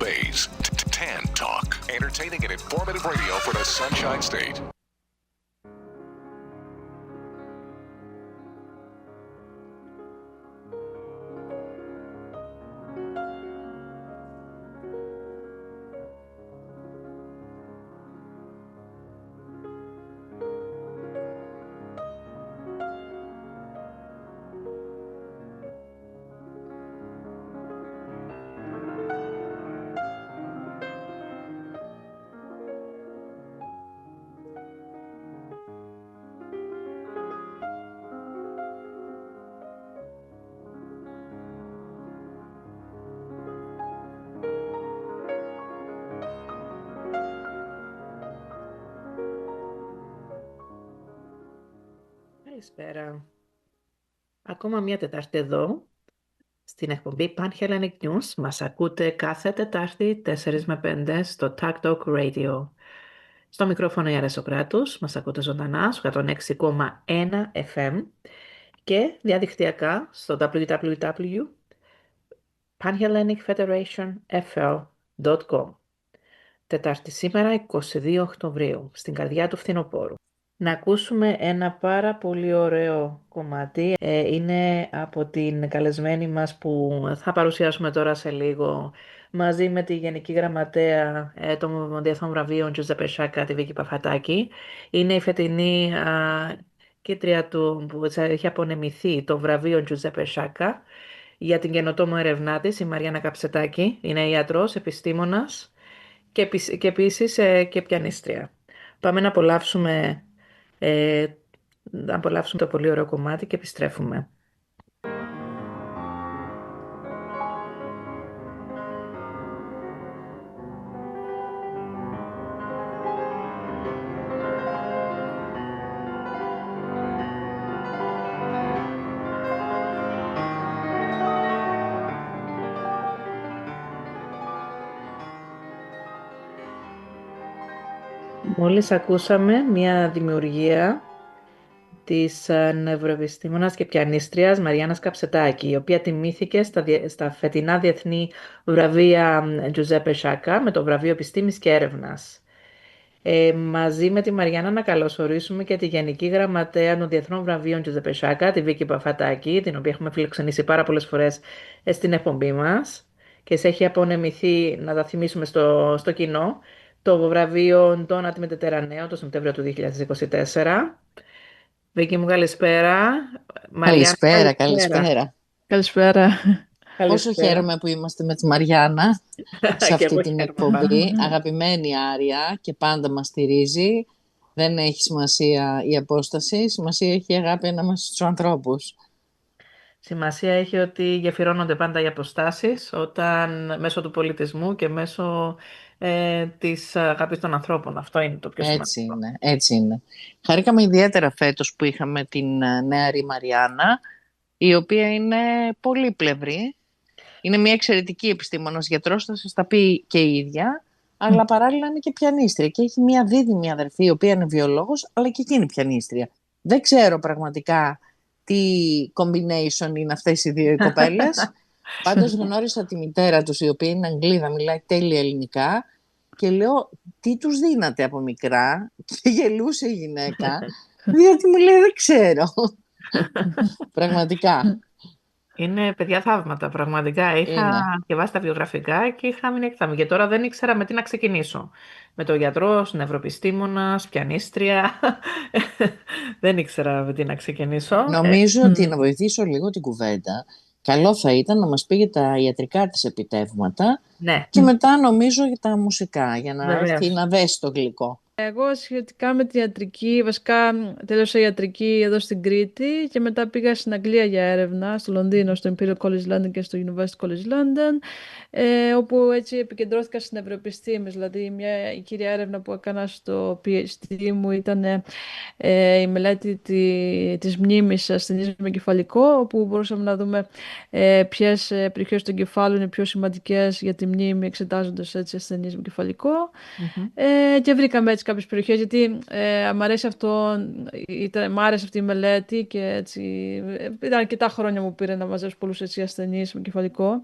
Bay's Tan Talk. Entertaining and informative radio for the Sunshine State. Καλησπέρα. Ακόμα μια Τετάρτη εδώ, στην εκπομπή Pan Hellenic News. Μας ακούτε κάθε Τετάρτη 4 με 5 στο Tag Talk Radio. Στο μικρόφωνο η Άρα Σοκράτους, μας ακούτε ζωντανά στο 106,1 FM και διαδικτυακά στο www.panhellenicfederationfl.com. Τετάρτη σήμερα, 22 Οκτωβρίου, στην καρδιά του φθινοπόρου. Να ακούσουμε ένα πάρα πολύ ωραίο κομμάτι. Είναι από την καλεσμένη μας που θα παρουσιάσουμε τώρα σε λίγο, μαζί με τη Γενική Γραμματέα των Διεθνών Βραβείων Τζουζέπε Σάκα, τη Βίκη Παφατάκη. Είναι η φετινή κήτρια του που έχει απονεμηθεί το βραβείο Τζουζέπε Σάκα για την καινοτόμο έρευνά της, η Μαριάννα Καψετάκη. Είναι ιατρός, επιστήμονας και επίσης και πιανίστρια. Πάμε να απολαύσουμε το πολύ ωραίο κομμάτι και επιστρέφουμε. Μόλις ακούσαμε μια δημιουργία της νευροεπιστήμονας και πιανίστριας Μαριάννας Καψετάκη, η οποία τιμήθηκε στα φετινά διεθνή βραβεία Τζουζέπε Σάκα με το βραβείο Επιστήμης και Έρευνας. Μαζί με τη Μαριάννα να καλωσορίσουμε και τη Γενική Γραμματέα των Διεθνών Βραβείων Τζουζέπε Σάκα, τη Βίκη Παφατάκη, την οποία έχουμε φιλοξενήσει πάρα πολλές φορές στην εκπομπή μας και σε έχει απονεμηθεί, να τα θυμίσουμε στο κοινό, το βραβείο Ντόνα Τιμετετερανέο το Σεπτέμβριο του 2024. Βίκη μου, καλησπέρα. Καλησπέρα, καλησπέρα. Καλησπέρα. Πόσο χαίρομαι που είμαστε με τη Μαριάννα σε αυτή την εκπομπή. Αγαπημένη Άρια και πάντα μας στηρίζει. Δεν έχει σημασία η απόσταση, σημασία έχει η αγάπη ανάμεσα στους ανθρώπους. Σημασία έχει ότι γεφυρώνονται πάντα οι αποστάσεις όταν μέσω του πολιτισμού και μέσω της αγάπης των ανθρώπων. Αυτό είναι το πιο σημαντικό. Έτσι είναι. Χαρήκαμε ιδιαίτερα φέτος που είχαμε την νεαρή Μαριάννα, η οποία είναι πολύπλευρη. Είναι μια εξαιρετική επιστήμονας, γιατρός, θα σας τα πει και η ίδια, αλλά παράλληλα είναι και πιανίστρια και έχει μια δίδυμη αδερφή, η οποία είναι βιολόγος, αλλά και εκείνη πιανίστρια. Δεν ξέρω πραγματικά τι combination είναι αυτές οι δύο οι κοπέλες. Πάντως γνώρισα τη μητέρα τους, η οποία είναι Αγγλίδα, μιλάει τέλεια ελληνικά και λέω τι τους δίνατε από μικρά, και γελούσε η γυναίκα, διότι μου λέει δεν ξέρω. Πραγματικά. Είναι παιδιά θαύματα, πραγματικά. Είχα διαβάσει τα βιογραφικά και είχα μείνει έκθαμη. Και τώρα δεν ήξερα με τι να ξεκινήσω. Με το γιατρός, νευροεπιστήμονας, πιανίστρια. Δεν ήξερα με τι να ξεκινήσω. Νομίζω ότι να βοηθήσω λίγο την κουβέντα. Καλό θα ήταν να μας πει για τα ιατρικά της επιτεύγματα και μετά νομίζω για τα μουσικά, για να έρθει να δέσει το γλυκό. Εγώ σχετικά με τη ιατρική, βασικά τέλειωσα ιατρική εδώ στην Κρήτη και μετά πήγα στην Αγγλία για έρευνα, στο Λονδίνο, στο Imperial College London και στο University College London, όπου έτσι επικεντρώθηκα στις νευροεπιστήμες. Δηλαδή η κύρια έρευνα που έκανα στο PhD μου ήταν η μελέτη της μνήμης ασθενής με κεφαλικό, όπου μπορούσαμε να δούμε ποιες περιοχές του εγκεφάλου είναι πιο σημαντικές για τη μνήμη, εξετάζοντας έτσι ασθενείς με κεφαλικό. Και βρήκαμε έτσι κάποιες περιοχές, γιατί μ' αρέσει μ' άρεσε αυτή η μελέτη και έτσι, ήταν αρκετά χρόνια μου πήρε να μαζέψω πολλούς ασθενείς με κεφαλικό.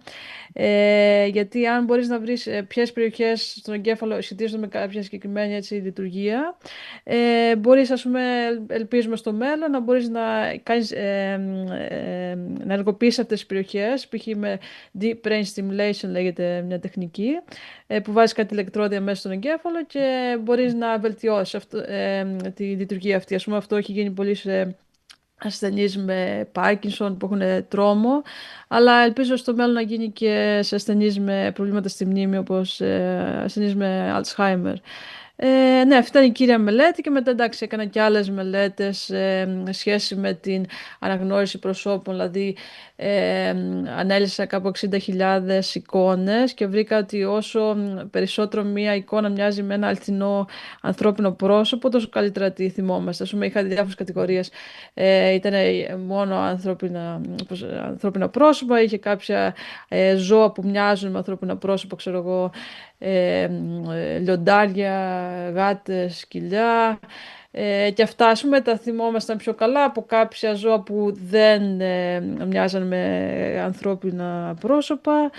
Γιατί αν μπορείς να βρεις ποιες περιοχές στον εγκέφαλο σχετίζονται με κάποια συγκεκριμένη έτσι, λειτουργία, μπορείς, ας πούμε, ελπίζουμε στο μέλλον να μπορείς να κάνεις, να ενεργοποιήσεις αυτές τις περιοχές, π.χ. με Deep Brain Stimulation λέγεται μια τεχνική, που βάζεις κάτι ηλεκτρόδια μέσα στον εγκέφαλο και μπορείς να βελτιώσεις τη λειτουργία αυτή. Ας πούμε, αυτό έχει γίνει πολύ σε ασθενείς με Πάρκινσον που έχουν τρόμο, αλλά ελπίζω στο μέλλον να γίνει και σε ασθενείς με προβλήματα στη μνήμη, όπως ασθενείς με Alzheimer. Ναι, αυτή ήταν η κύρια μελέτη και μετά εντάξει έκανα και άλλες μελέτες σχέση με την αναγνώριση προσώπων, δηλαδή ανέλυσα κάπου 60.000 εικόνες και βρήκα ότι όσο περισσότερο μία εικόνα μοιάζει με ένα αληθινό ανθρώπινο πρόσωπο, τόσο καλύτερα τη θυμόμαστε. Ας πούμε, είχα διάφορες κατηγορίες. Ήταν μόνο ανθρώπινα πρόσωπα, είχε κάποια ζώα που μοιάζουν με ανθρώπινα πρόσωπα, ξέρω εγώ, λιοντάρια, γάτες, σκυλιά, και αυτά, ας πούμε, τα θυμόμασταν πιο καλά από κάποια ζώα που δεν μοιάζαν με ανθρώπινα πρόσωπα,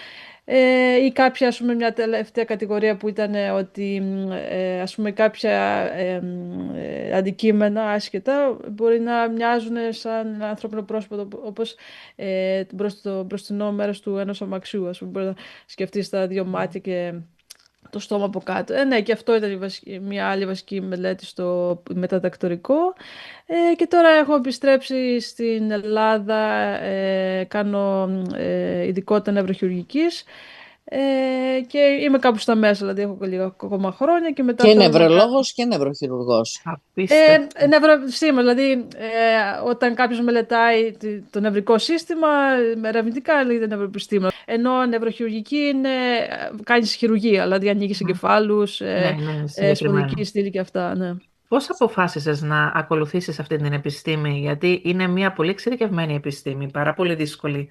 ή κάποια, ας πούμε, μια τελευταία κατηγορία που ήταν ότι ας πούμε κάποια αντικείμενα άσχετα μπορεί να μοιάζουν σαν ένα ανθρώπινο πρόσωπο, όπως το μπροστινό μέρος του ενός αμαξιού, ας πούμε, μπορεί να σκεφτείς τα δύο μάτια και το στόμα από κάτω. Ναι, και αυτό ήταν μια άλλη βασική μελέτη στο μεταδακτορικό. Και τώρα έχω επιστρέψει στην Ελλάδα, κάνω ειδικότητα νευροχειρουργικής, και είμαι κάπου στα μέσα, δηλαδή έχω λίγα ακόμα χρόνια. Και μετά και νευρολόγος και νευροχειρουργός. Δηλαδή όταν κάποιος μελετάει το νευρικό σύστημα, ερευνητικά λέγεται νευροεπιστήμονα. Ενώ νευροχειρουργική είναι, κάνεις χειρουργία, δηλαδή ανοίγεις εγκεφάλους, σπονδυλική στήλη και αυτά. Ναι. Πώς αποφάσισες να ακολουθήσεις αυτή την επιστήμη, γιατί είναι μια πολύ εξειδικευμένη επιστήμη, πάρα πολύ δύσκολη,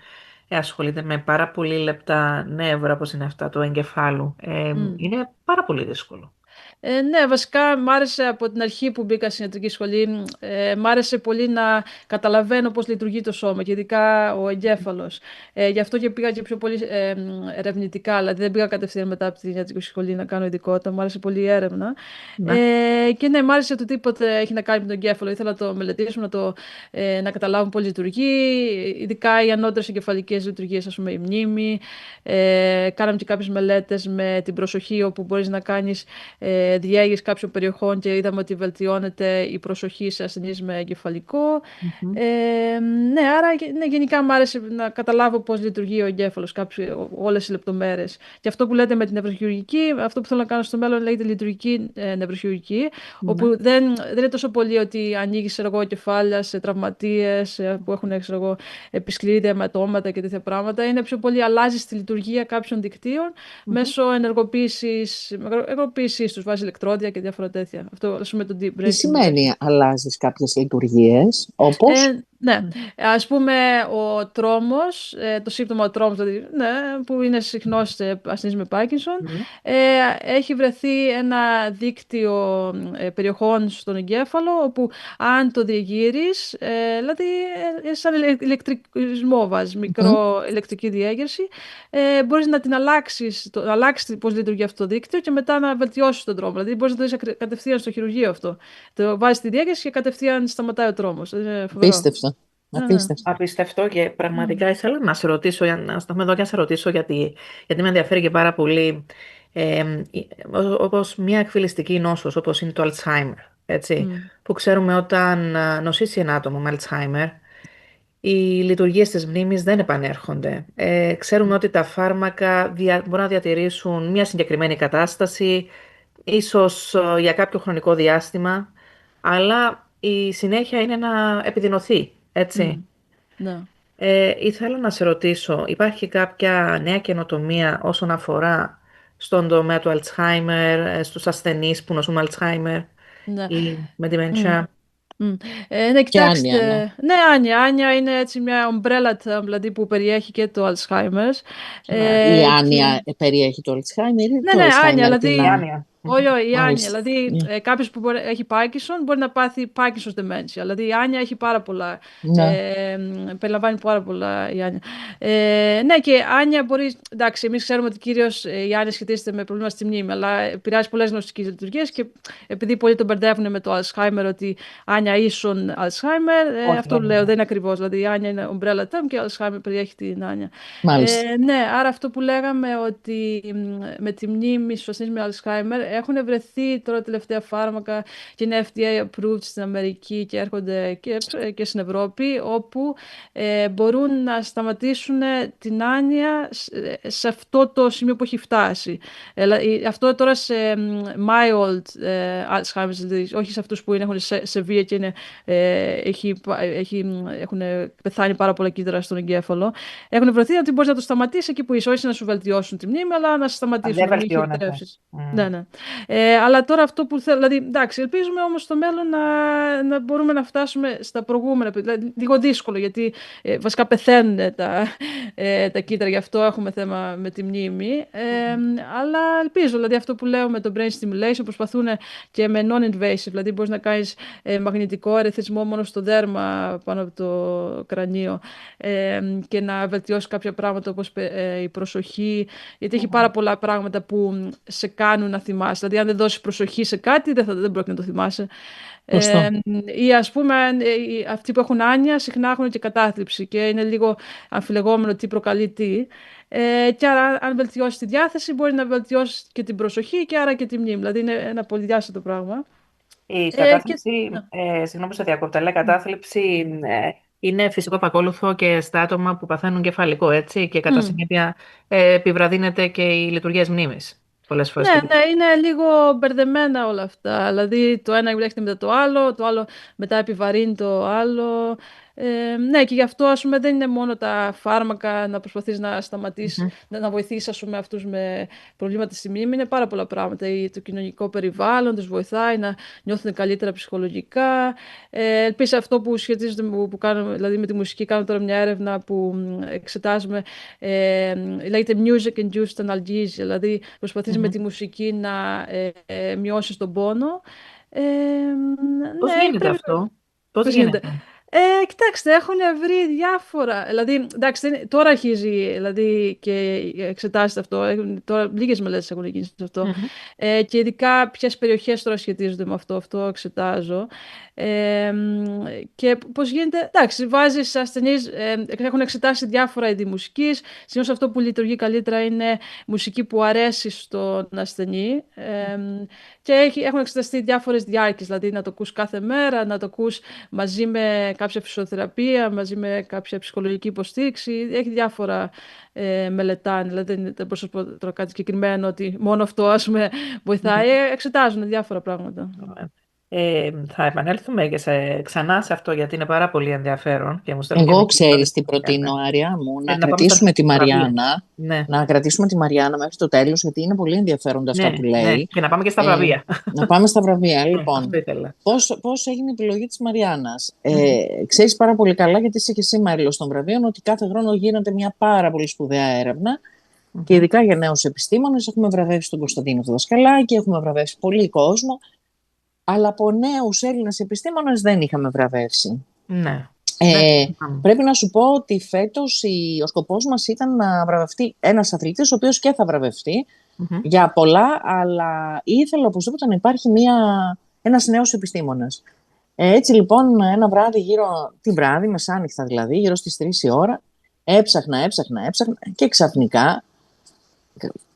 ασχολείται με πάρα πολύ λεπτά νεύρα, όπως είναι αυτά του εγκεφάλου. Είναι πάρα πολύ δύσκολο. Ναι, βασικά μ' άρεσε από την αρχή που μπήκα στην ιατρική σχολή, μ' άρεσε πολύ να καταλαβαίνω πώς λειτουργεί το σώμα και ειδικά ο εγκέφαλος. Γι' αυτό και πήγα και πιο πολύ ερευνητικά, δηλαδή δεν πήγα κατευθείαν μετά από την ιατρική σχολή να κάνω ειδικότητα, μ' άρεσε πολύ η έρευνα. Και ναι, μ' άρεσε το τίποτε έχει να κάνει με τον εγκέφαλο, ήθελα να το μελετήσουμε, να καταλάβουμε πώς λειτουργεί, ειδικά οι ανώτερες εγκεφαλικές λειτουργίες, ας πούμε η μνήμη. Κάναμε και κάποιες μελέτες με την προσοχή, όπου μπορείς να κάνεις διέγεις κάποιων περιοχών και είδαμε ότι βελτιώνεται η προσοχή σε ασθενείς με εγκεφαλικό. Ναι, άρα ναι, γενικά μου άρεσε να καταλάβω πώς λειτουργεί ο εγκέφαλος, όλες οι λεπτομέρειες. Και αυτό που λέτε με την νευροχειρουργική, αυτό που θέλω να κάνω στο μέλλον λέγεται λειτουργική νευροχειρουργική, όπου δεν είναι τόσο πολύ ότι ανοίγεις κεφάλια σε τραυματίες που έχουν επισκληρίδια αιματώματα και τέτοια πράγματα. Είναι πιο πολύ αλλάζεις τη λειτουργία κάποιων δικτύων μέσω ενεργοποίησης τους, βάζει ηλεκτρόδια και διάφορα τέτοια. Αυτό, ας πούμε, το deep brain. Τι σημαίνει αλλάζεις κάποιες λειτουργίες, όπως? Ναι, ας πούμε ο τρόμος, το σύμπτωμα ο τρόμος, δηλαδή, ναι, που είναι συχνός σε ασθενείς με Πάρκινσον, έχει βρεθεί ένα δίκτυο περιοχών στον εγκέφαλο, όπου αν το διεγείρεις, δηλαδή σαν ηλεκτρισμό βάζεις, μικρό ηλεκτρική διέγερση, μπορείς να την αλλάξεις πώς λειτουργεί αυτό το δίκτυο και μετά να βελτιώσεις τον τρόμο. Δηλαδή μπορείς να το δεις κατευθείαν στο χειρουργείο αυτό. Το βάζεις τη διέγερση και κατευθείαν σταματάει ο τρόμος. Απίστευτο, και πραγματικά ήθελα να σε ρωτήσω, να σταθούμε εδώ και να σε ρωτήσω, γιατί με ενδιαφέρει και πάρα πολύ, όπως μια εκφυλιστική νόσος, όπως είναι το Alzheimer, έτσι, που ξέρουμε όταν νοσήσει ένα άτομο με Alzheimer, οι λειτουργίες της μνήμης δεν επανέρχονται. Ξέρουμε ότι τα φάρμακα μπορούν να διατηρήσουν μια συγκεκριμένη κατάσταση, ίσως για κάποιο χρονικό διάστημα, αλλά η συνέχεια είναι να επιδεινωθεί, έτσι. Ναι. Ήθελα να σε ρωτήσω, υπάρχει κάποια νέα καινοτομία όσον αφορά στον τομέα του Alzheimer, στους ασθενείς που νοσούν με Alzheimer ή με dementia? Ναι, κοιτάξτε. Ναι, Άνια είναι έτσι μια umbrella term, δηλαδή που περιέχει και το Alzheimer. Η Άνια περιέχει το Alzheimer ή ναι, το Alzheimer? Άνια, δηλαδή. Όχι, όχι, η Άνια. Μάλιστα. Δηλαδή, κάποιος που έχει Parkinson μπορεί να πάθει Parkinson's dementia. Δηλαδή, η Άνια έχει πάρα πολλά. Ναι. Περιλαμβάνει πάρα πολλά η Άνια. Ναι, και η Άνια μπορεί. Εντάξει, εμείς ξέρουμε ότι κυρίως η Άνια σχετίζεται με προβλήματα στη μνήμη, αλλά επηρεάζει πολλές γνωστικές λειτουργίες και επειδή πολλοί τον μπερδεύουν με το Alzheimer, ότι Άνια ίσον Alzheimer, Όχι, αυτό δεν λέω, είναι. δεν είναι ακριβώς. Δηλαδή, η Άνια είναι umbrella term και ο Alzheimer περιέχει την Άνια. Μάλιστα. Ναι, άρα αυτό που λέγαμε ότι με τη μνήμη στους ασθενείς με Alzheimer έχουν βρεθεί τώρα τελευταία φάρμακα και είναι FDA approved στην Αμερική και έρχονται και στην Ευρώπη, όπου μπορούν να σταματήσουν την άνοια σε αυτό το σημείο που έχει φτάσει. Αυτό τώρα σε mild Alzheimer's, δηλαδή όχι σε αυτούς που έχουν σε βία και είναι, έχουν πεθάνει πάρα πολλά κύτταρα στον εγκέφαλο. Έχουν βρεθεί ότι μπορείς να το σταματήσεις εκεί που είσαι, όχι να σου βελτιώσουν τη μνήμη, αλλά να σε σταματήσουν, Δεν να μην βελτιώνεται. χειροτερεύσεις. Ναι, ναι. Αλλά τώρα αυτό που θέλω, δηλαδή, εντάξει, ελπίζουμε όμως στο μέλλον να μπορούμε να φτάσουμε στα προηγούμενα. Δηλαδή, λίγο δύσκολο, γιατί βασικά πεθαίνουν τα κύτταρα, γι' αυτό έχουμε θέμα με τη μνήμη. Αλλά ελπίζω, δηλαδή αυτό που λέω με το brain stimulation, προσπαθούν και με non-invasive, δηλαδή μπορείς να κάνεις μαγνητικό ερεθισμό μόνο στο δέρμα πάνω από το κρανίο και να βελτιώσει κάποια πράγματα όπως η προσοχή, γιατί έχει πάρα πολλά πράγματα που σε κάνουν να θυμάσαι. Δηλαδή αν δεν δώσεις προσοχή σε κάτι δεν πρόκειται να το θυμάσαι. Ή ας πούμε αυτοί που έχουν άνοια συχνά έχουν και κατάθλιψη και είναι λίγο αμφιλεγόμενο τι προκαλεί τι. Και άρα αν βελτιώσεις τη διάθεση μπορεί να βελτιώσεις και την προσοχή και άρα και τη μνήμη. Δηλαδή είναι ένα πολυδιάστατο πράγμα. Η κατάθλιψη, συγγνώμη που σε διακόπτω, αλλά η κατάθλιψη είναι φυσικό επακόλουθο και στα άτομα που παθαίνουν κεφαλικό, έτσι, και κατά συνέπεια επιβραδύνεται και η λειτουργία της μνήμης πολλές φορές. Ναι, είναι λίγο μπερδεμένα όλα αυτά. Δηλαδή το ένα έρχεται μετά το άλλο μετά επιβαρύνει το άλλο. Ναι, και γι' αυτό ας πούμε δεν είναι μόνο τα φάρμακα να προσπαθείς να σταματήσεις, να βοηθήσεις ας πούμε αυτούς με προβλήματα στη μνήμη. Είναι πάρα πολλά πράγματα. Το κοινωνικό περιβάλλον τους βοηθάει να νιώθουν καλύτερα ψυχολογικά. Επίσης αυτό που σχετίζεται που κάνουμε, δηλαδή με τη μουσική, κάνουμε τώρα μια έρευνα που εξετάζουμε, λέγεται Music Induced Analgesia, δηλαδή προσπαθείς με τη μουσική να μειώσεις τον πόνο. Πώς γίνεται αυτό? Πώς γίνεται? Κοιτάξτε, έχουν βρει διάφορα. Δηλαδή, εντάξει, τώρα αρχίζει δηλαδή, και εξετάζεται αυτό. Τώρα λίγες μελέτες έχουν γίνει σε αυτό. Και ειδικά ποιες περιοχές τώρα σχετίζονται με αυτό εξετάζω. Και πώς γίνεται, εντάξει, βάζεις ασθενείς, έχουν εξετάσει διάφορα είδη μουσικής. Συνήθως αυτό που λειτουργεί καλύτερα είναι μουσική που αρέσει στον ασθενή. Και έχουν εξεταστεί διάφορες διάρκειες, δηλαδή να το ακούς κάθε μέρα, να το ακούς μαζί με κάποια φυσιοθεραπεία, μαζί με κάποια ψυχολογική υποστήριξη. Έχει διάφορα μελετάνε, δηλαδή δεν μπορούσα να πω τώρα κάτι συγκεκριμένο ότι μόνο αυτό ας πούμε βοηθάει. Εξετάζουν διάφορα πράγματα. Θα επανέλθουμε και ξανά σε αυτό γιατί είναι πάρα πολύ ενδιαφέρον. Και εγώ ξέρεις τι προτείνω, Άρια μου, να κρατήσουμε τη Μαριάννα. Να κρατήσουμε τη Μαριάννα μέχρι το τέλος, γιατί είναι πολύ ενδιαφέροντα αυτά που λέει. Ναι. Και να πάμε και στα βραβεία. Να πάμε στα βραβεία. Λοιπόν, πώς έγινε η επιλογή της Μαριάννας. Ξέρεις πάρα πολύ καλά, γιατί είσαι και εσύ μέλος των βραβείων, ότι κάθε χρόνο γίνεται μια πάρα πολύ σπουδαία έρευνα. Και ειδικά για νέους επιστήμονες έχουμε βραβεύσει τον Κωνσταντίνο Δασκαλάκη, έχουμε βραβεύσει πολύ κόσμο. Αλλά από νέους Έλληνες επιστήμονες δεν είχαμε βραβεύσει. Ναι. Πρέπει να σου πω ότι φέτος ο σκοπός μας ήταν να βραβευτεί ένας αθλητής, ο οποίος και θα βραβευτεί για πολλά, αλλά ήθελα οπωσδήποτε να υπάρχει ένας νέος επιστήμονας. Έτσι λοιπόν ένα βράδυ τη βράδυ, μεσάνυχτα δηλαδή, γύρω στις 3 η ώρα, έψαχνα και ξαφνικά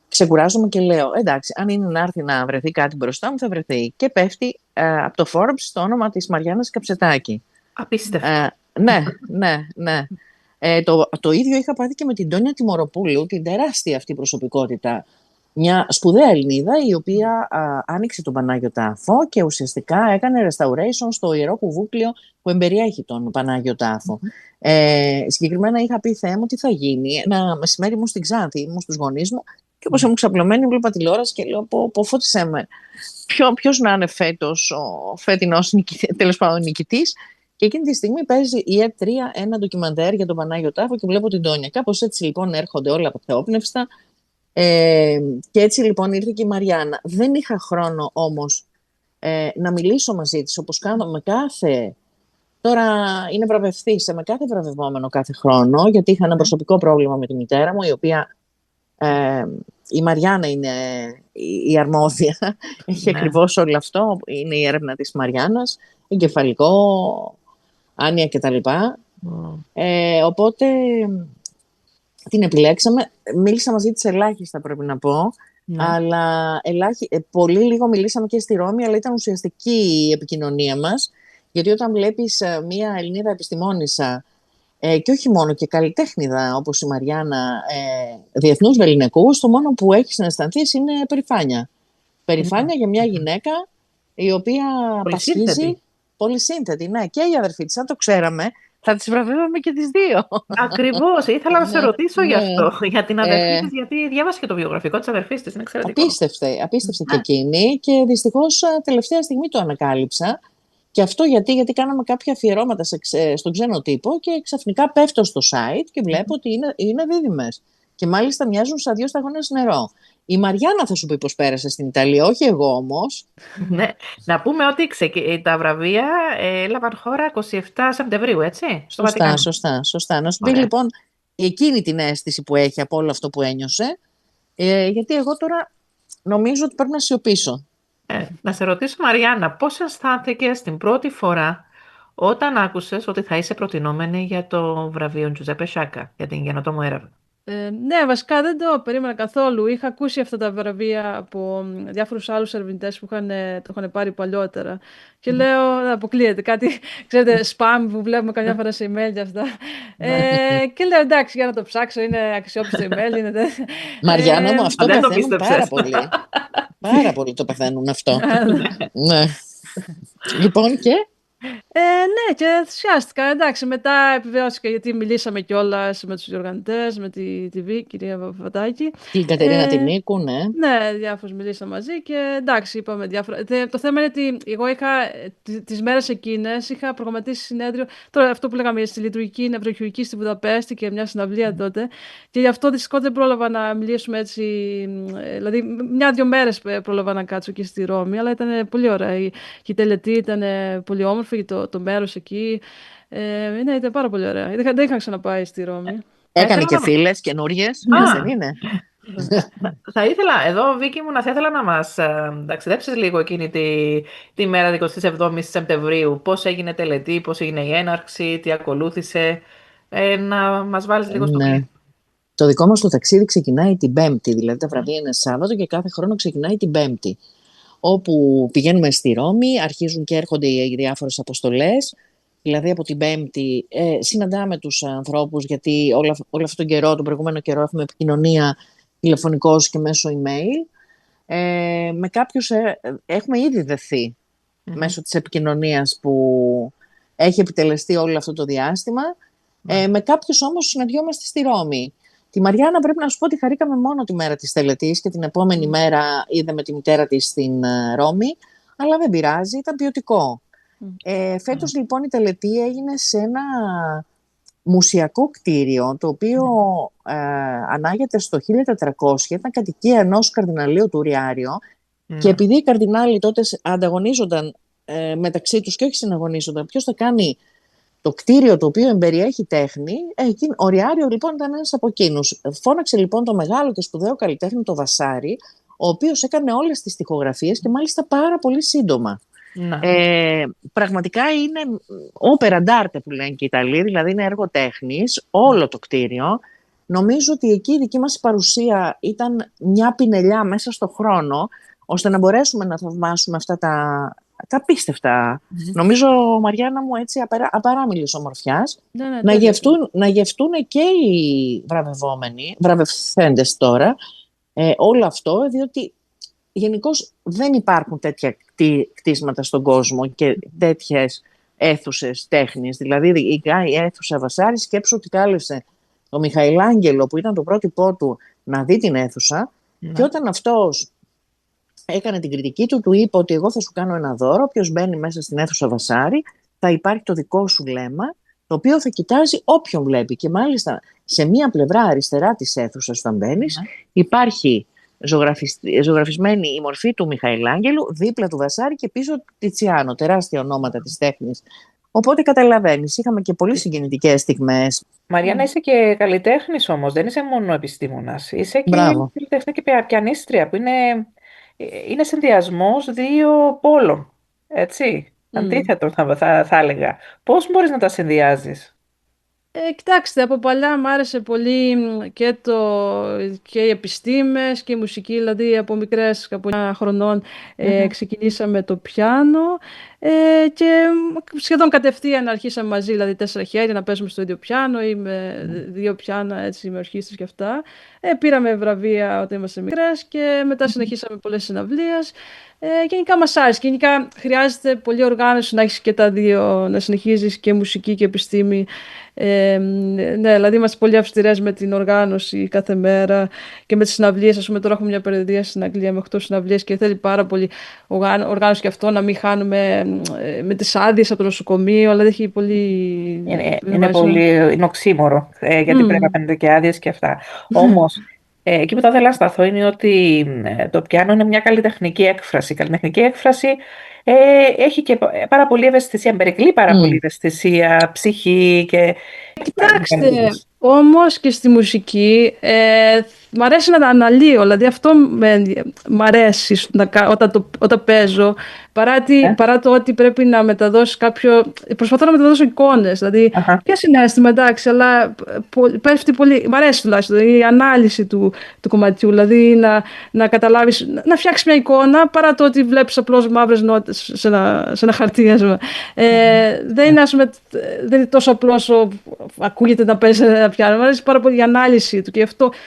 ξεκουράζομαι και λέω, εντάξει, αν είναι να έρθει να βρεθεί κάτι μπροστά μου, θα βρεθεί. Και πέφτει από το Forbes το όνομα της Μαριάννας Καψετάκη. Απίστευτο. Ναι. Το ίδιο είχα πάθει και με την Τόνια Τιμωροπούλου, την τεράστια αυτή προσωπικότητα. Μια σπουδαία Ελληνίδα, η οποία άνοιξε τον Πανάγιο Τάφο και ουσιαστικά έκανε restauration στο ιερό κουβούκλιο που εμπεριέχει τον Πανάγιο Τάφο. Συγκεκριμένα είχα πει, Θεέ μου, τι θα γίνει. Ένα μεσημέρι ήμουν στην Ξάνθη, ήμουν στους γονείς μου και όπως ήμουν ξαπλωμένη, βλέπα τηλεόραση και λέω, φώτισέ με. Ποιος να είναι φέτος ο φετινός τέλος πάντων νικητής. Και εκείνη τη στιγμή παίζει η ΕΤ3 ένα ντοκιμαντέρ για τον Πανάγιο Τάφο και βλέπω την Τόνια. Κάπως έτσι λοιπόν έρχονται όλα τα θεόπνευστα. Και έτσι λοιπόν ήρθε και η Μαριάννα. Δεν είχα χρόνο όμως να μιλήσω μαζί της, όπως κάνω με κάθε... Τώρα είναι βραβευθήσα με κάθε βραβευόμενο κάθε χρόνο, γιατί είχα ένα προσωπικό πρόβλημα με τη μητέρα μου, η οποία... η Μαριάννα είναι η αρμόδια, έχει ακριβώς όλο αυτό, είναι η έρευνα της Μαριάννας, εγκεφαλικό, άνοια κτλ. Οπότε την επιλέξαμε, μίλησα μαζί της ελάχιστα πρέπει να πω, αλλά πολύ λίγο μιλήσαμε και στη Ρώμη, αλλά ήταν ουσιαστική η επικοινωνία μας, γιατί όταν βλέπεις μια Ελληνίδα επιστημόνισσα και όχι μόνο και καλλιτέχνηδα όπως η Μαριάννα διεθνούς βεληνικούς, το μόνο που έχεις να αισθανθείς είναι περηφάνεια. Περηφάνεια για μια γυναίκα η οποία πασχίζει, πολύ σύνθετη. Ναι, και η αδερφή της, αν το ξέραμε, θα τις βραβεύαμε και τις δύο. Ακριβώς, ήθελα να σε ρωτήσω γι' αυτό, για την αδερφή της, γιατί διάβασα και το βιογραφικό της αδερφής της, είναι εξαιρετικό. Απίστευτη και εκείνη και δυστυχώς τελευταία στιγμή το ανακάλυψα. Και αυτό γιατί κάναμε κάποια αφιερώματα στον ξένο τύπο και ξαφνικά πέφτω στο site και βλέπω ότι είναι δίδυμες. Και μάλιστα μοιάζουν σαν δύο σταγόνες νερό. Η Μαριάννα θα σου πει πώς πέρασε στην Ιταλία, όχι εγώ όμως. Ναι. Να πούμε ότι τα βραβεία έλαβαν χώρα 27 Σεπτεμβρίου, έτσι, στο Βατικάνο. Σωστά. Να σου πει λοιπόν εκείνη την αίσθηση που έχει από όλο αυτό που ένιωσε, γιατί εγώ τώρα νομίζω ότι πρέπει να σιωπήσω. Να σε ρωτήσω, Μαριάννα, πώς αισθάνθηκες την πρώτη φορά όταν άκουσες ότι θα είσαι προτινόμενη για το βραβείο Τζουζέπε Σάκα για την καινοτόμο έρευνα? Ναι, βασικά δεν το περίμενα καθόλου. Είχα ακούσει αυτά τα βραβεία από διάφορους άλλους ερευνητές που το είχαν πάρει παλιότερα. Και λέω, αποκλείεται κάτι, ξέρετε, spam που βλέπουμε καμιά φορά σε email και αυτά. Και λέω, εντάξει, για να το ψάξω, είναι αξιόπιστο email. Μαριάννα μου, αυτό παθαίνουν πάρα πολύ. Πάρα πολύ το παθαίνουν αυτό. Ναι. Λοιπόν και... Ναι, και ενθουσιάστηκα. Εντάξει, μετά επιβεβαιώθηκα γιατί μιλήσαμε κιόλας με τους διοργανωτές, με τη TV, κυρία Παπαδάκη. Την Κατερίνα την Νίκου, ναι. Ναι, διάφορους μιλήσαμε μαζί και εντάξει, είπαμε διάφορα. Το θέμα είναι ότι εγώ τις μέρες εκείνες είχα προγραμματίσει συνέδριο. Τώρα αυτό που λέγαμε στη λειτουργική νευροχειρουργική στη Βουδαπέστη και μια συναυλία τότε. Και γι' αυτό δυστυχώς δεν πρόλαβα να μιλήσουμε έτσι. Δηλαδή, μια-δυο μέρες πρόλαβα να κάτσω εκεί στη Ρώμη, αλλά ήταν πολύ ωραία. Η τελετή ήταν πολύ όμορφη. Το μέρος εκεί. Ναι, ήταν πάρα πολύ ωραία. Δεν είχα ξαναπάει στη Ρώμη. Έκανε και φίλες καινούριες, δεν είναι? Θα ήθελα, εδώ Βίκη μου, θα ήθελα να μας ταξιδέψεις λίγο εκείνη τη μέρα 27η Σεπτεμβρίου. Πώς έγινε τελετή, πώς έγινε η έναρξη, τι ακολούθησε. Να μας βάλεις λίγο στο κλίμα. Το δικό μας το ταξίδι ξεκινάει την Πέμπτη, δηλαδή τα βραβεία είναι Σάββατο και κάθε χρόνο ξεκινάει την Πέμπτη. Όπου πηγαίνουμε στη Ρώμη, αρχίζουν και έρχονται οι διάφορες αποστολές. Δηλαδή από την Πέμπτη συναντάμε τους ανθρώπους, γιατί όλο αυτόν τον καιρό, τον προηγούμενο καιρό, έχουμε επικοινωνία τηλεφωνικώς και μέσω email. Με κάποιους έχουμε ήδη δεθεί μέσω της επικοινωνίας που έχει επιτελεστεί όλο αυτό το διάστημα. Με κάποιους όμως συναντιόμαστε στη Ρώμη. Τη Μαριάννα πρέπει να σου πω ότι χαρήκαμε μόνο τη μέρα της τελετής και την επόμενη μέρα είδαμε τη μητέρα της στην Ρώμη, αλλά δεν πειράζει, ήταν ποιοτικό. Φέτος λοιπόν η τελετή έγινε σε ένα μουσιακό κτίριο, το οποίο ανάγεται στο 1400, ήταν κατοικία ενός καρδιναλίου του Ριάριο και επειδή οι καρδινάλοι τότε ανταγωνίζονταν μεταξύ τους και όχι συναγωνίζονταν ποιος θα κάνει το κτίριο το οποίο εμπεριέχει τέχνη, ο Ριάριο λοιπόν ήταν ένας από εκείνους. Φώναξε λοιπόν το μεγάλο και σπουδαίο καλλιτέχνη, το Βασάρι, ο οποίος έκανε όλες τις στιχογραφίες και μάλιστα πάρα πολύ σύντομα. Πραγματικά είναι opera d'arte που λένε και οι Ιταλοί, δηλαδή είναι έργο τέχνης, όλο το κτίριο. Νομίζω ότι εκεί η δική μας παρουσία ήταν μια πινελιά μέσα στο χρόνο, ώστε να μπορέσουμε να θαυμάσουμε αυτά τα απίστευτα. Νομίζω, Μαριάννα μου, έτσι απαράμιλης ομορφιάς, να γευτούν και οι βραβευθέντες τώρα, όλο αυτό, διότι γενικώς δεν υπάρχουν τέτοια κτίσματα στον κόσμο και τέτοιες αίθουσες τέχνης. Δηλαδή η αίθουσα Βασάρη, σκέψου ότι κάλεσε το Μιχαηλάγγελο που ήταν το πρότυπό του να δει την αίθουσα και όταν αυτός έκανε την κριτική του, του είπε ότι εγώ θα σου κάνω ένα δώρο, όποιος μπαίνει μέσα στην αίθουσα Βασάρη θα υπάρχει το δικό σου βλέμμα το οποίο θα κοιτάζει όποιον βλέπει. Και μάλιστα σε μία πλευρά αριστερά της αίθουσας όταν μπαίνεις, υπάρχει ζωγραφισμένη η μορφή του Μιχαηλάγγελου, δίπλα του Βασάρη και πίσω του Τιτσιάνο, τεράστια ονόματα της τέχνης. Οπότε καταλαβαίνεις, είχαμε και πολύ συγκινητικές στιγμές. Μαριάννα, είσαι και καλλιτέχνης όμως, δεν είσαι μόνο επιστήμονας. Είσαι και Μπράβο. καλλιτέχνη και πιανίστρια, που είναι συνδυασμός δύο πόλων, έτσι. Αντίθετο θα έλεγα. Πώς μπορείς να τα συνδυάζεις? Κοιτάξτε, από παλιά μου άρεσε πολύ και οι επιστήμες και η μουσική, δηλαδή από μικρές, από 9 χρονών ξεκινήσαμε το πιάνο και σχεδόν κατευθείαν αρχίσαμε μαζί, δηλαδή 4 χέρια να παίζουμε στο ίδιο πιάνο ή με 2 πιάνα, έτσι, με ορχήστρες και αυτά. Πήραμε βραβεία όταν ήμασταν μικρές και μετά συνεχίσαμε πολλές συναυλίες. Γενικά μας άρεσε. Γενικά χρειάζεται πολλή οργάνωση να έχεις και τα δύο, να συνεχίζεις και μουσική και επιστήμη. Ναι, δηλαδή είμαστε πολύ αυστηρές με την οργάνωση κάθε μέρα και με τις συναυλίες. Ας πούμε, τώρα έχουμε μια περιοδία στην Αγγλία με 8 συναυλίες και θέλει πάρα πολύ οργάνωση και αυτό, να μην χάνουμε με τις άδειες από το νοσοκομείο. Δηλαδή έχει πολύ. Είναι οξύμορο, γιατί πρέπει να παίρνετε και άδειες και αυτά. Όμως, εκεί που θα ήθελα να σταθώ είναι ότι το πιάνο είναι μια καλλιτεχνική έκφραση. Η καλλιτεχνική έκφραση έχει και πάρα πολύ ευαισθησία, περικλεί πάρα πολύ ευαισθησία, ψυχή και... Κοιτάξτε, όμως και στη μουσική μ' αρέσει να τα αναλύω, δηλαδή αυτό μ' αρέσει όταν παίζω, παρά το ότι πρέπει να μεταδώσω προσπαθώ να μεταδώσω εικόνες, δηλαδή και συναίσθημα, εντάξει, αλλά πέφτει πολύ, μ' αρέσει τουλάχιστον η ανάλυση του κομματιού, δηλαδή να καταλάβεις, να φτιάξεις μια εικόνα, παρά το ότι βλέπεις απλώς μαύρες νότες σε ένα χαρτί, δεν είναι τόσο απλώς ακούγεται να παίζει ένα πιάνο. Μου αρέσει πάρα πολύ η ανάλυση του και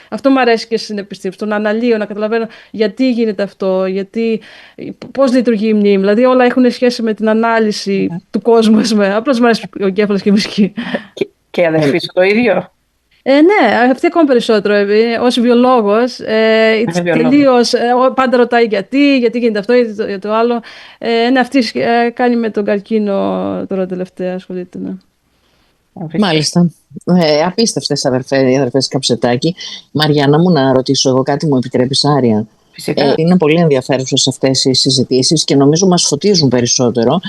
αυτό μου αρέσει και στην επιστήμη. Αυτό να αναλύω, να καταλαβαίνω γιατί γίνεται αυτό, πώς λειτουργεί η μνήμη. Δηλαδή όλα έχουν σχέση με την ανάλυση του κόσμου. Απλώς μου αρέσει ο εγκέφαλος και η μουσική. Και η αδερφή σου το ίδιο? Ναι, αυτή ακόμα περισσότερο. Ως βιολόγος, τελείως πάντα ρωτάει γιατί γίνεται αυτό ή το άλλο. Ναι, αυτή κάνει με τον καρκίνο τώρα τελευταία, ασχολείται. Ναι. Μάλιστα. Απίστευτες οι αδερφές Καψετάκη. Μαριάννα μου, να ρωτήσω εγώ κάτι, μου επιτρέπεις, Άρια? Φυσικά. Είναι πολύ ενδιαφέρουσες αυτές οι συζητήσεις και νομίζω μας φωτίζουν περισσότερο.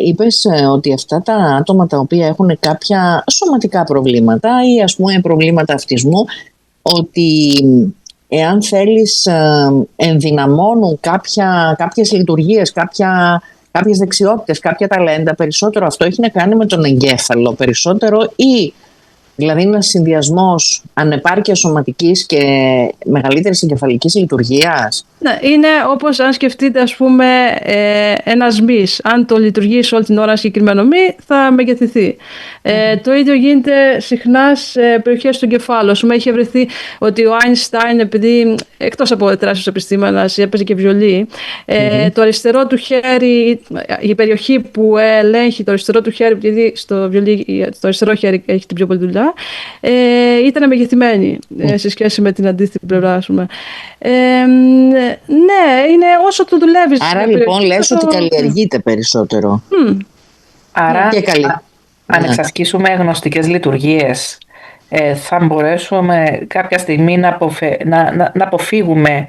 Είπες ότι αυτά τα άτομα τα οποία έχουν κάποια σωματικά προβλήματα ή ας πούμε προβλήματα αυτισμού, ότι εάν θέλεις ενδυναμώνουν κάποιες λειτουργίες, κάποιες δεξιότητες, κάποια ταλέντα, περισσότερο αυτό έχει να κάνει με τον εγκέφαλο περισσότερο, ή δηλαδή ένας συνδυασμός ανεπάρκειας σωματικής και μεγαλύτερης εγκεφαλικής λειτουργίας? Ναι, είναι όπως αν σκεφτείτε, ας πούμε, ένας μυς. Αν το λειτουργήσει όλη την ώρα ένα συγκεκριμένο μυ, θα μεγεθυνθεί. Το ίδιο γίνεται συχνά σε περιοχές του εγκεφάλου. Ας πούμε, είχε βρεθεί ότι ο Άινστάιν, επειδή εκτός από τεράστιος επιστήμονας, έπαιζε και βιολί, το αριστερό του χέρι, η περιοχή που ελέγχει το αριστερό του χέρι, γιατί στο βιολί το αριστερό χέρι έχει την πιο πολλή δουλειά, ήταν μεγεθυμένη σε σχέση με την αντίθετη πλευρά, ας πούμε. Ναι, είναι όσο το δουλεύεις. Άρα λοιπόν λες ότι καλλιεργείται περισσότερο. Άρα και αν εξασκήσουμε γνωστικές λειτουργίες, θα μπορέσουμε κάποια στιγμή να αποφύγουμε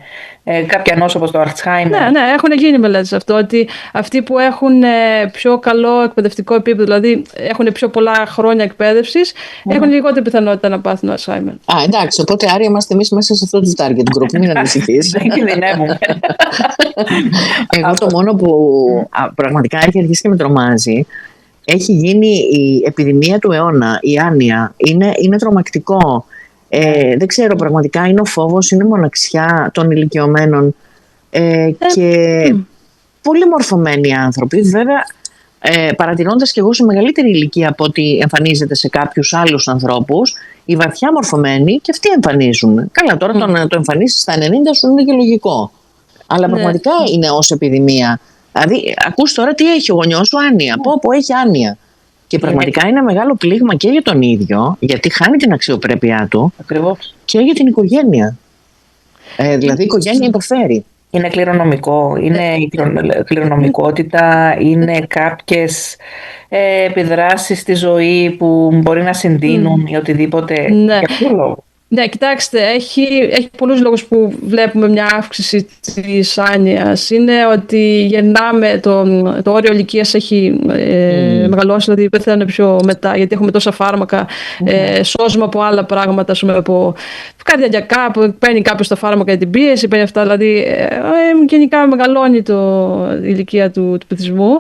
κάποια νόσο όπως το Αλτσχάιμερ. Ναι, έχουν γίνει μελέτες αυτό, ότι αυτοί που έχουν πιο καλό εκπαιδευτικό επίπεδο, δηλαδή έχουν πιο πολλά χρόνια εκπαίδευσης, έχουν λιγότερη πιθανότητα να πάθουν Αλτσχάιμερ. Εντάξει, οπότε Άρια είμαστε εμείς μέσα σε αυτό το target group, μην ανησυχείς. Δεν κινδυνεύουμε. Εγώ το μόνο που πραγματικά έχει αρχίσει και με τρομάζει, έχει γίνει η επιδημία του αιώνα, η άνοια. Είναι τρομακτικό. Δεν ξέρω, πραγματικά είναι ο φόβος, είναι η μοναξιά των ηλικιωμένων και πολύ μορφωμένοι άνθρωποι. Βέβαια, παρατηρώντας και εγώ σε μεγαλύτερη ηλικία από ό,τι εμφανίζεται σε κάποιους άλλους ανθρώπους, οι βαθιά μορφωμένοι και αυτοί εμφανίζουν. Καλά, τώρα το εμφανίσεις στα 90 σου είναι και λογικό. Αλλά πραγματικά είναι ως επιδημία. Δηλαδή, ακούς τώρα τι έχει ο γονιός σου, άνοια. Πω έχει άνοια. Και πραγματικά είναι μεγάλο πλήγμα και για τον ίδιο, γιατί χάνει την αξιοπρέπειά του. Ακριβώς. Και για την οικογένεια. Δηλαδή η οικογένεια υποφέρει. Είναι κληρονομικό, είναι η κληρονομικότητα, είναι κάποιες επιδράσεις στη ζωή που μπορεί να συντείνουν ή οτιδήποτε. Ναι. Για ποιο λόγο? Ναι, κοιτάξτε, έχει πολλούς λόγους που βλέπουμε μια αύξηση της άνοιας. Είναι ότι γεννάμε, το όριο ηλικίας έχει μεγαλώσει, δηλαδή πεθαίνουμε πιο μετά, γιατί έχουμε τόσα φάρμακα, σώζουμε από άλλα πράγματα, από καρδιακά, που παίρνει κάποιος τα φάρμακα για την πίεση, παίρνει αυτά, δηλαδή γενικά μεγαλώνει η ηλικία του πληθυσμού.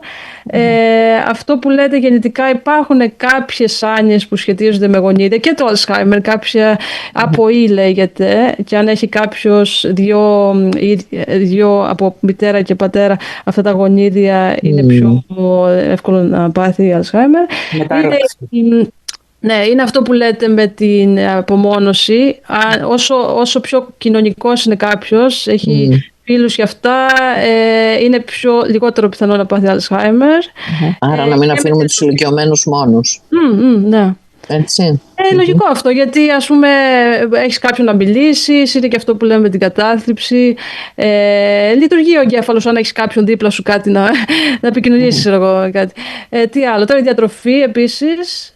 Αυτό που λέτε γεννητικά, υπάρχουν κάποιες άνοιες που σχετίζονται με γονίδια και το Alzheimer, κάποια ΑΠΟΗ λέγεται, και αν έχει κάποιος δύο από μητέρα και πατέρα αυτά τα γονίδια, είναι πιο εύκολο να πάθει Alzheimer. Ναι, είναι αυτό που λέτε με την απομόνωση. Όσο πιο κοινωνικός είναι κάποιος, έχει φίλους και αυτά, είναι λιγότερο πιθανό να πάθει Alzheimer. Άρα να μην αφήνουμε τους ηλικιωμένους μόνους. Ναι. Έτσι. Λογικό αυτό, γιατί ας πούμε έχεις κάποιον να μιλήσεις, είναι και αυτό που λέμε με την κατάθλιψη. Λειτουργεί ο εγκέφαλος αν έχεις κάποιον δίπλα σου, κάτι να επικοινωνήσεις, κάτι. Τι άλλο, τώρα η διατροφή επίσης.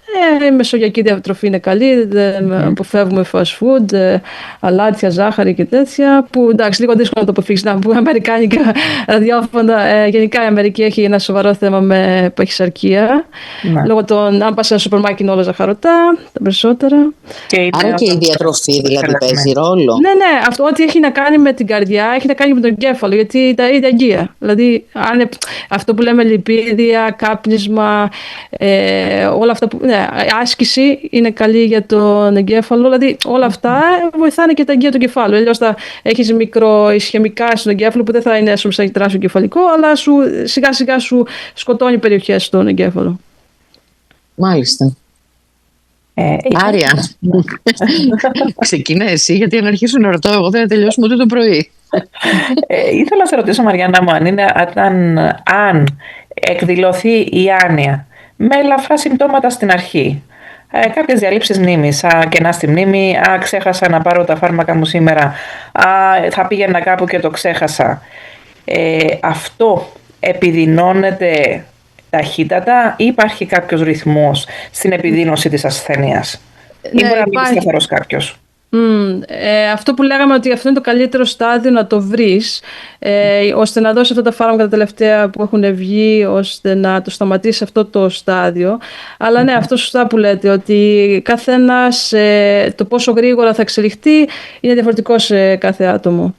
Η μεσογειακή διατροφή είναι καλή, δεν αποφεύγουμε fast food, αλάτια, ζάχαρη και τέτοια, που εντάξει, λίγο δύσκολο να το αποφύγεις, να πούμε αμερικάνικα ραδιόφωνα. Γενικά η Αμερική έχει ένα σοβαρό θέμα με παχυσαρκία, λόγω των, αν πας σε ένα σούπερ μάρκετ είναι όλα ζαχαρωτά, τα περισσότερα. Άρα και η διατροφή δηλαδή παίζει ρόλο. Ναι, αυτό ό,τι έχει να κάνει με την καρδιά έχει να κάνει με τον εγκέφαλο, γιατί τα ίδια αγκία. Δηλαδή, αυτό που λέμε λιπίδια, κάπνισμα, όλα αυτά που. Ναι, άσκηση είναι καλή για τον εγκέφαλο, δηλαδή όλα αυτά βοηθάνε και τα αγκία του κεφάλου. Αλλιώς θα έχεις μικροϊσχαιμικά στον εγκέφαλο που δεν θα είναι σαν τεράστιο κεφαλικό, αλλά σιγά σιγά σου σκοτώνει περιοχές στον εγκέφαλο. Μάλιστα. Άρια, ξεκινά εσύ, γιατί αν αρχίσω να ρωτώ εγώ δεν θα τελειώσουμε ούτε το πρωί. Ήθελα να σε ρωτήσω, Μαριάννα μου, αν εκδηλωθεί η άνοια με ελαφρά συμπτώματα στην αρχή, κάποιες διαλήψεις μνήμης, κενά στη μνήμη, ξέχασα να πάρω τα φάρμακα μου σήμερα, θα πήγαινα κάπου και το ξέχασα, αυτό επιδεινώνεται ταχύτατα ή υπάρχει κάποιος ρυθμός στην επιδείνωση της ασθένειας? Ή μπορεί να μην είναι καθαρός κάποιος? Αυτό που λέγαμε, ότι αυτό είναι το καλύτερο στάδιο να το βρεις, ώστε να δώσει αυτά τα φάρμακα τα τελευταία που έχουν βγει, ώστε να το σταματήσει αυτό το στάδιο. Αλλά ναι, αυτό σωστά που λέτε, ότι καθένας, το πόσο γρήγορα θα εξελιχθεί είναι διαφορετικό σε κάθε άτομο.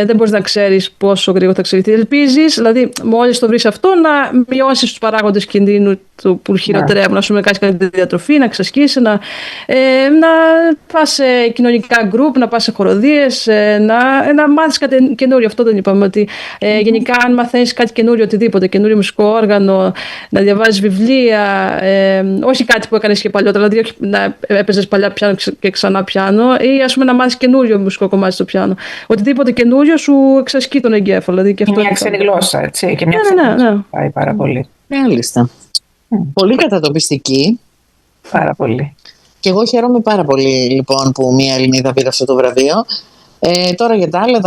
Δεν μπορείς να ξέρεις πόσο γρήγορα θα εξελιχθεί. Ελπίζεις, δηλαδή, μόλις το βρεις αυτό, να μειώσεις τους παράγοντες κινδύνου που χειροτερεύουν. Να σου κάνεις κάτι διατροφή, να εξασκήσεις, να πας σε κοινωνικά γκρουπ, να πας σε χοροδίες, να μάθεις κάτι καινούριο. Αυτό δεν είπαμε. Ότι γενικά, αν μαθαίνεις κάτι καινούριο, οτιδήποτε, καινούριο μουσικό όργανο, να διαβάζεις βιβλία, όχι κάτι που έκανες και παλιότερα, δηλαδή να έπαιζες παλιά πιάνο και ξανά πιάνο, ή ας πούμε να μάθεις καινούριο μουσικό κομμάτι στο πιάνο. Οτιδήποτε καινούριο σου εξασκεί τον εγκέφαλο. Δηλαδή, και αυτό μια ξένη γλώσσα, έτσι. Και μια ξένη γλώσσα πάει πάρα πολύ. Μάλιστα. Πολύ κατατοπιστική. Πάρα πολύ. Και εγώ χαίρομαι πάρα πολύ, λοιπόν, που μια Ελληνίδα πήρε αυτό το βραβείο. Τώρα για τα άλλα,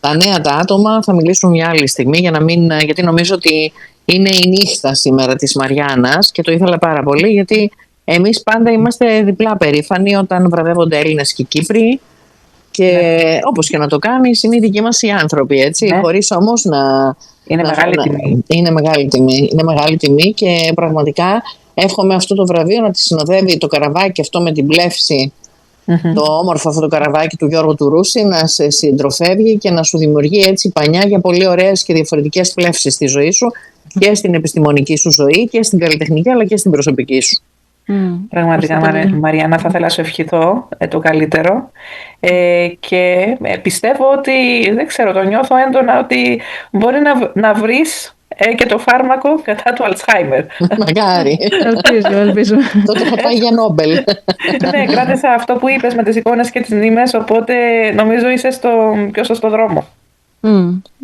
τα νέα τα άτομα θα μιλήσουμε μια άλλη στιγμή, γιατί νομίζω ότι είναι η νύχτα σήμερα της Μαριάννας και το ήθελα πάρα πολύ, γιατί εμείς πάντα είμαστε διπλά περήφανοι όταν βραβεύονται Έλληνες και Κύπροι. Και όπως και να το κάνεις, είναι οι δικοί μας οι άνθρωποι, έτσι, χωρίς όμως να. Είναι μεγάλη τιμή. Είναι μεγάλη τιμή και πραγματικά εύχομαι αυτό το βραβείο να τη συνοδεύει το καραβάκι αυτό με την πλεύση, το όμορφο αυτό το καραβάκι του Γιώργου του Ρούση, να σε συντροφεύει και να σου δημιουργεί έτσι πανιά για πολύ ωραίες και διαφορετικές πλεύσεις στη ζωή σου, και στην επιστημονική σου ζωή και στην καλλιτεχνική, αλλά και στην προσωπική σου. Πραγματικά, Μαριάννα, θα ήθελα να σου ευχηθώ το καλύτερο, και πιστεύω ότι, δεν ξέρω, το νιώθω έντονα ότι μπορεί να βρεις και το φάρμακο κατά του Alzheimer. Μακάρι. Ελπίζω. Τότε θα πάει για Νόμπελ. Ναι, κράτησα αυτό που είπες με τις εικόνες και τις μνήμες, οπότε νομίζω είσαι στο πιο σωστό δρόμο.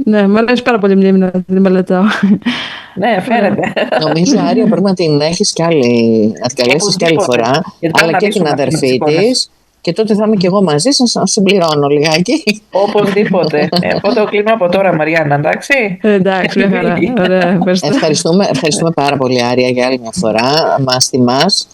Ναι, μου αρέσει πάρα πολύ η μνήμη να την μελετάω. Ναι, φαίνεται. Νομίζω, Άρια, πρέπει να την έχεις κι άλλη, να την καλέσεις κι άλλη φορά, αλλά και την αδερφή της, Και τότε θα είμαι και εγώ μαζί σας να συμπληρώνω λιγάκι. Οπωσδήποτε. Οπότε κλείνω από τώρα, Μαριάννα, εντάξει. Εντάξει, μια χαρά. Ωραία, Ευχαριστούμε πάρα πολύ, Άρια, για άλλη μια φορά. Μας θυμάς